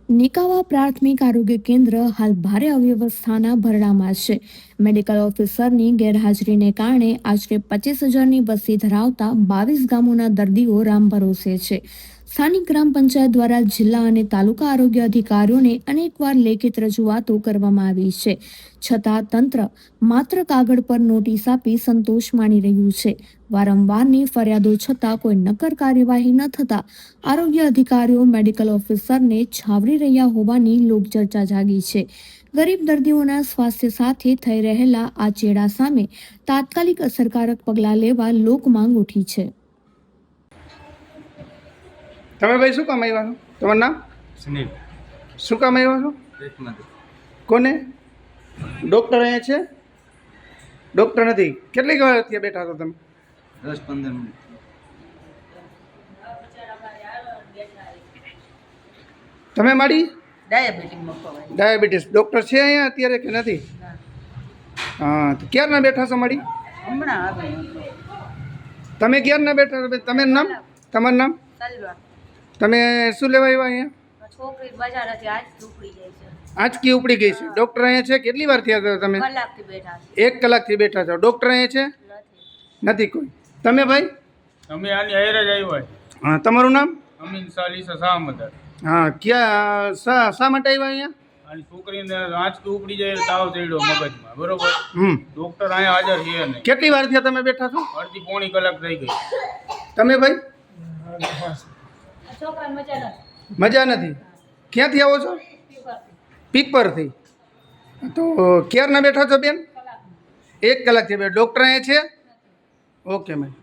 નિકાવા પ્રાથમિક આરોગ્ય કેન્દ્ર હાલ ભારે અવ્યવસ્થાના ભરડામાં છે. મેડિકલ ઓફિસરની ગેરહાજરીને કારણે આશરે 25,000ની વસ્તી ધરાવતા 22 ગામોના દર્દીઓ રામ ભરોસે છે. સ્થાનિક ગ્રામ પંચાયત દ્વારા જિલ્લા અને તાલુકા આરોગ્ય અધિકારીઓને અનેકવાર લેખિત રજૂઆતો કરવામાં આવી છે, છતાં તંત્ર માત્ર કાગળ પર નોટિસ આપી સંતોષ માની રહ્યું છે. વારંવારની ફરિયાદો છતાં કોઈ નક્કર કાર્યવાહી ન થતા આરોગ્ય અધિકારીઓ મેડિકલ ઓફિસરને છાવરી રહ્યા હોવાની લોકચર્ચા જાગી છે. ગરીબ દર્દીઓના સ્વાસ્થ્ય સાથે થઈ રહેલા આ ચેડા સામે તાત્કાલિક અસરકારક પગલાં લેવા લોકમાંગ ઉઠી છે. તમે ભાઈ શું કામ આવ્યા છો? તમારું નામ? સુનિલ. શું કામ આવ્યા છો? પેટમાંથી. કોને? ડૉક્ટર અહીંયા છે? ડૉક્ટર નથી. કેટલી વાર ત્યાં બેઠા છો તમે? 10-15 મિનિટ. તમે માડી ડાયાબિટીસ ડૉક્ટર છે અહીંયા અત્યારે કે નથી? હા, તો ક્યારના બેઠા છો માડી? હમણાં આવે તમે ક્યારના બેઠા છો? તમે નામ? તમારું નામ? ચાલવા તમે શું લેવા આવ્યા અહીંયા? છોકરી બજાર હતી આજ ઉપડી જાય છે. આંચકી ઉપડી ગઈ છે. ડૉક્ટર અહીંયા છે? કેટલી વાર થયા હતા તમે? કલાકથી બેઠા છે. 1 કલાકથી બેઠા છો. ડૉક્ટર અહીંયા છે? નથી કોઈ. તમે ભાઈ? અમે આની હારે જ આવ્યા. હા, તમારું નામ? અમીન સાલીસા સામદાર. હા, ક્યાં શા માટે આવ્યા અહીંયા? આની છોકરીને આંચકી ઉપડી જાય તાવ ચડ્યો મગજમાં, બરોબર. ડૉક્ટર અહીંયા હાજર છે નહીં. કેટલી વાર થયા તમે બેઠા છો? અડધી પોણી કલાક થઈ ગઈ. તમે ભાઈ? છોકરાને મજા નથી. ક્યાંથી આવો છો? પીપરથી. તો ક્યારના બેઠા છો બેન? 1 કલાકથી બે. ડૉક્ટર અહીંયા છે? Okay ma'am.